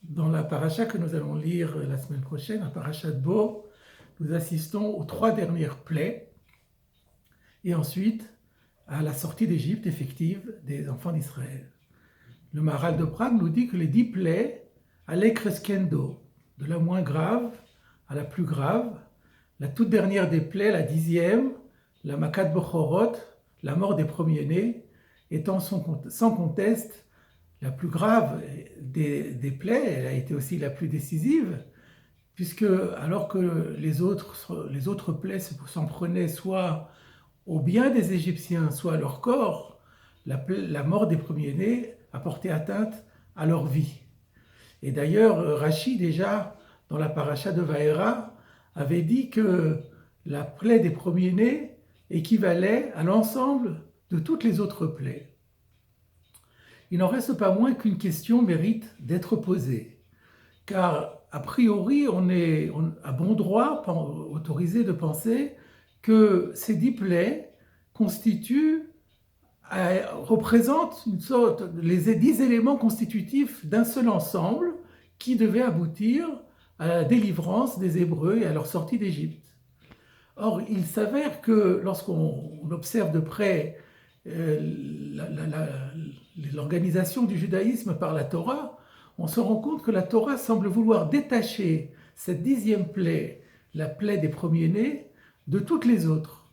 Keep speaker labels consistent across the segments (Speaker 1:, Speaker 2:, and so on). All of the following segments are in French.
Speaker 1: Dans la paracha que nous allons lire la semaine prochaine, la paracha de Bo, nous assistons aux 3 dernières plaies et ensuite à la sortie d'Égypte effective des enfants d'Israël. Le Maharal de Prague nous dit que les 10 plaies allaient crescendo, de la moins grave à la plus grave. La toute dernière des plaies, la 10e, la Makat Bochorot, la mort des premiers-nés, étant sans conteste la plus grave des plaies. Elle a été aussi la plus décisive, puisque alors que les autres plaies s'en prenaient soit au bien des Égyptiens, soit à leur corps, la mort des premiers-nés a porté atteinte à leur vie. Et d'ailleurs, Rachi, déjà, dans la paracha de Vaera, avait dit que la plaie des premiers-nés équivalait à l'ensemble de toutes les autres plaies. Il n'en reste pas moins qu'une question mérite d'être posée, car a priori, on est à bon droit autorisé de penser que ces 10 plaies représentent une sorte, les 10 éléments constitutifs d'un seul ensemble qui devait aboutir à la délivrance des Hébreux et à leur sortie d'Égypte. Or, il s'avère que lorsqu'on observe de près l'organisation du judaïsme par la Torah, on se rend compte que la Torah semble vouloir détacher cette 10e plaie, la plaie des premiers-nés, de toutes les autres.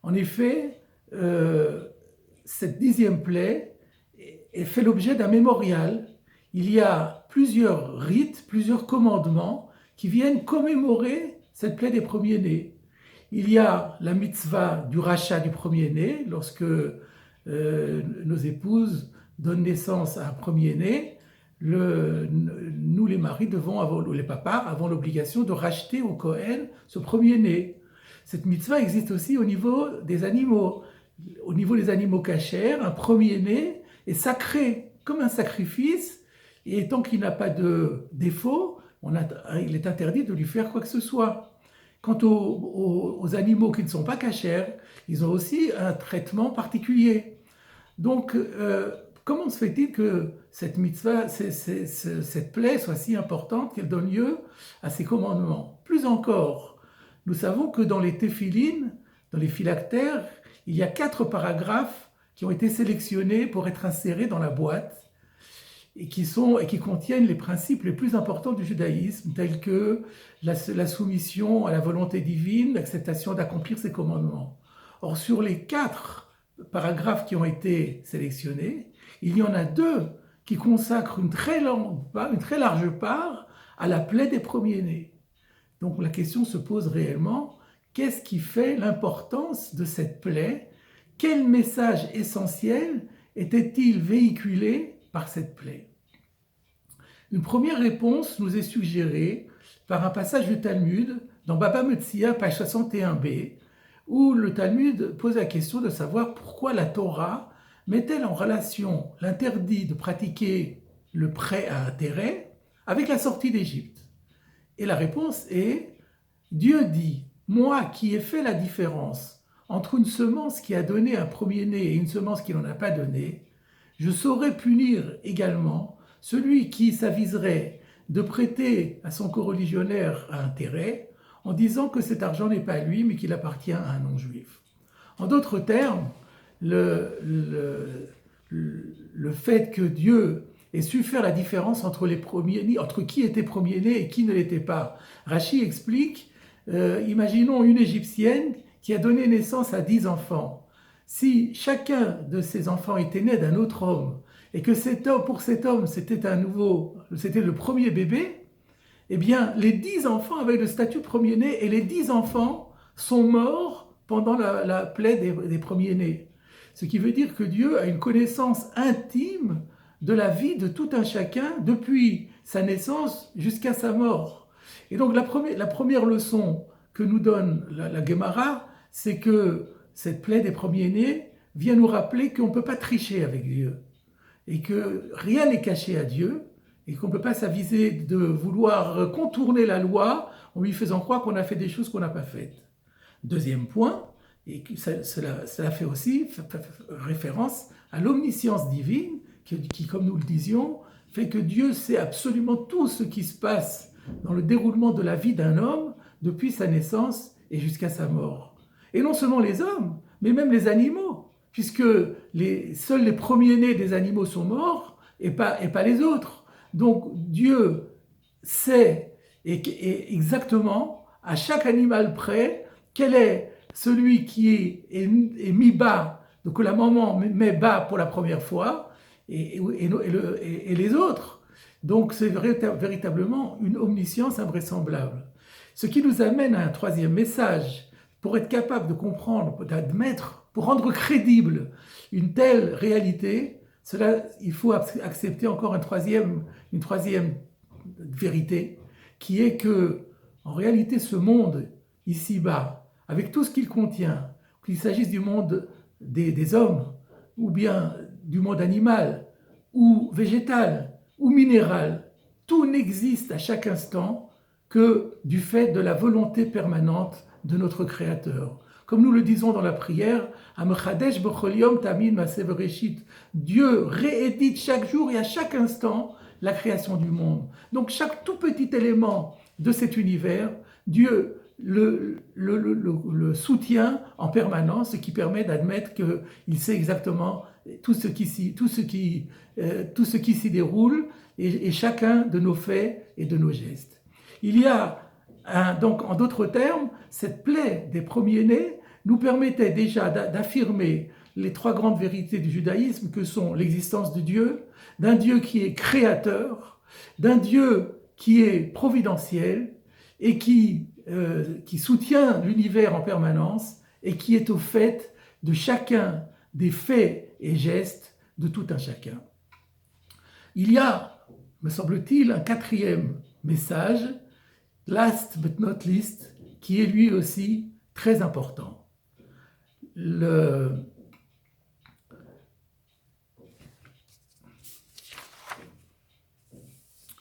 Speaker 1: En effet, cette 10e plaie fait l'objet d'un mémorial. Il y a plusieurs rites, plusieurs commandements qui viennent commémorer cette plaie des premiers-nés. Il y a la mitzvah du rachat du premier-né, lorsque nos épouses donnent naissance à un premier-né, nous les maris ou les papas avons l'obligation de racheter au Kohen ce premier-né. Cette mitzvah existe aussi au niveau des animaux. Au niveau des animaux cachers, un premier-né est sacré comme un sacrifice, et tant qu'il n'a pas de défaut, il est interdit de lui faire quoi que ce soit. Quant aux animaux qui ne sont pas cachers, ils ont aussi un traitement particulier. Donc, comment se fait-il que cette mitzvah, cette plaie soit si importante qu'elle donne lieu à ces commandements? Plus encore, nous savons que dans les téphilines, dans les phylactères, il y a 4 paragraphes qui ont été sélectionnés pour être insérés dans la boîte et qui contiennent les principes les plus importants du judaïsme, tels que la soumission à la volonté divine, l'acceptation d'accomplir ses commandements. Or, sur les 4 paragraphes qui ont été sélectionnés, il y en a 2 qui consacrent une très large part à la plaie des premiers-nés. Donc la question se pose réellement, qu'est-ce qui fait l'importance de cette plaie? Quel message essentiel était-il véhiculé par cette plaie? Une première réponse nous est suggérée par un passage du Talmud dans Baba Metzia, page 61b, où le Talmud pose la question de savoir pourquoi la Torah met-elle en relation l'interdit de pratiquer le prêt à intérêt avec la sortie d'Égypte. Et la réponse est, Dieu dit, moi qui ai fait la différence entre une semence qui a donné un premier-né et une semence qui n'en a pas donné, je saurais punir également celui qui s'aviserait de prêter à son coreligionnaire à intérêt en disant que cet argent n'est pas à lui mais qu'il appartient à un non-juif. En d'autres termes, le fait que Dieu ait su faire la différence entre qui était premier-né et qui ne l'était pas. Rachi explique, imaginons une Égyptienne qui a donné naissance à 10 enfants. Si chacun de ces enfants était né d'un autre homme, et que pour cet homme c'était le premier bébé, eh bien les 10 enfants avaient le statut premier-né, et les 10 enfants sont morts pendant la plaie des premiers-nés. Ce qui veut dire que Dieu a une connaissance intime de la vie de tout un chacun depuis sa naissance jusqu'à sa mort. Et donc la première leçon que nous donne la Gemara, c'est que cette plaie des premiers-nés vient nous rappeler qu'on ne peut pas tricher avec Dieu, et que rien n'est caché à Dieu, et qu'on ne peut pas s'aviser de vouloir contourner la loi en lui faisant croire qu'on a fait des choses qu'on n'a pas faites. Deuxième point, et cela fait aussi référence à l'omniscience divine qui, comme nous le disions, fait que Dieu sait absolument tout ce qui se passe dans le déroulement de la vie d'un homme depuis sa naissance et jusqu'à sa mort. Et non seulement les hommes, mais même les animaux, puisque seuls les premiers-nés des animaux sont morts et pas les autres. Donc Dieu sait exactement, à chaque animal près, quel est celui qui est mis bas, donc que la maman met bas pour la première fois, et les autres. Donc c'est véritablement une omniscience invraisemblable. Ce qui nous amène à un troisième message. Pour être capable de comprendre, d'admettre, pour rendre crédible une telle réalité, il faut accepter encore une troisième vérité, qui est que, en réalité, ce monde ici-bas, avec tout ce qu'il contient, qu'il s'agisse du monde des hommes, ou bien du monde animal, ou végétal, ou minéral, tout n'existe à chaque instant que du fait de la volonté permanente de notre Créateur. Comme nous le disons dans la prière, Dieu réédite chaque jour et à chaque instant la création du monde. Donc chaque tout petit élément de cet univers, Dieu le soutient en permanence, ce qui permet d'admettre qu'il sait exactement tout ce qui s'y déroule et chacun de nos faits et de nos gestes. Il y a donc, en d'autres termes, cette plaie des premiers-nés nous permettait déjà d'affirmer les trois grandes vérités du judaïsme que sont l'existence de Dieu, d'un Dieu qui est créateur, d'un Dieu qui est providentiel et qui soutient l'univers en permanence et qui est au fait de chacun des faits et gestes de tout un chacun. Il y a, me semble-t-il, un quatrième message, last but not least, qui est lui aussi très important.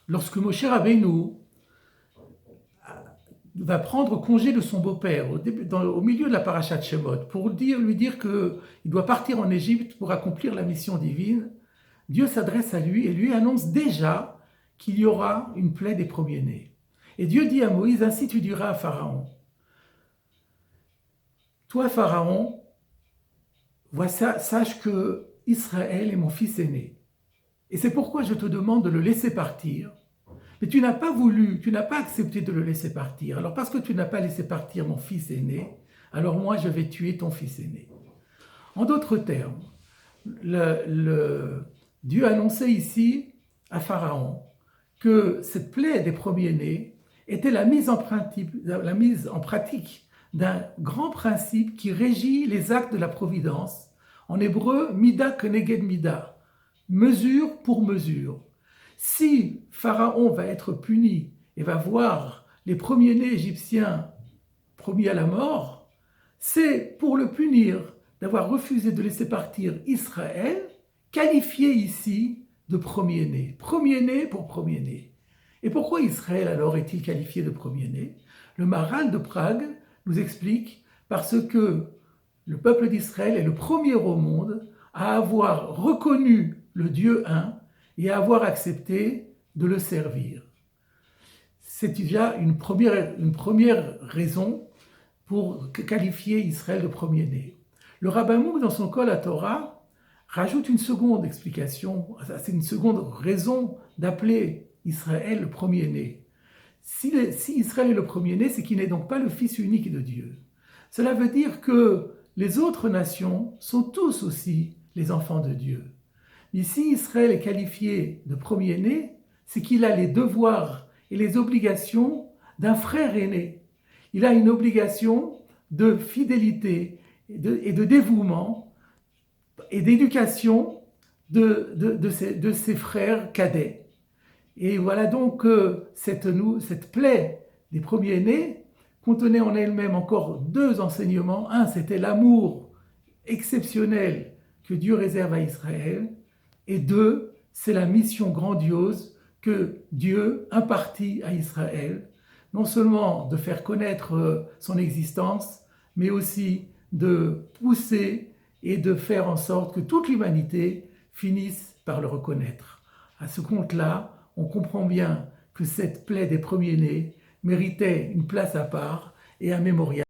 Speaker 1: Lorsque Moshe Rabbeinu va prendre congé de son beau-père au milieu de la paracha de Shemot pour lui dire qu'il doit partir en Égypte pour accomplir la mission divine, Dieu s'adresse à lui et lui annonce déjà qu'il y aura une plaie des premiers-nés. Et Dieu dit à Moïse, ainsi tu diras à Pharaon, toi Pharaon, sache que Israël est mon fils aîné. Et c'est pourquoi je te demande de le laisser partir. Mais tu n'as pas accepté de le laisser partir. Alors parce que tu n'as pas laissé partir mon fils aîné, alors moi je vais tuer ton fils aîné. En d'autres termes, Dieu annonçait ici à Pharaon que cette plaie des premiers-nés était la mise en pratique d'un grand principe qui régit les actes de la providence. En hébreu, mida keneged mida, mesure pour mesure. Si Pharaon va être puni et va voir les premiers-nés égyptiens promis à la mort, c'est pour le punir d'avoir refusé de laisser partir Israël, qualifié ici de premier-né. Premier-né pour premier-né. Et pourquoi Israël alors est-il qualifié de premier-né? Le Maharal de Prague nous explique parce que le peuple d'Israël est le premier au monde à avoir reconnu le Dieu un et à avoir accepté de le servir. C'est déjà une première raison pour qualifier Israël de premier-né. Le Rabbin Mouk, dans son Kol HaTorah, rajoute une seconde explication, c'est une seconde raison d'appeler Israël le premier-né. Si Israël est le premier-né, c'est qu'il n'est donc pas le fils unique de Dieu. Cela veut dire que les autres nations sont tous aussi les enfants de Dieu. Mais si Israël est qualifié de premier-né, c'est qu'il a les devoirs et les obligations d'un frère aîné. Il a une obligation de fidélité et de dévouement et d'éducation de ses frères cadets. Et voilà donc que cette plaie des premiers-nés contenait en elle-même encore deux enseignements. Un, c'était l'amour exceptionnel que Dieu réserve à Israël. Et deux, c'est la mission grandiose que Dieu impartit à Israël, non seulement de faire connaître son existence, mais aussi de pousser et de faire en sorte que toute l'humanité finisse par le reconnaître. À ce compte-là, on comprend bien que cette plaie des premiers-nés méritait une place à part et un mémorial.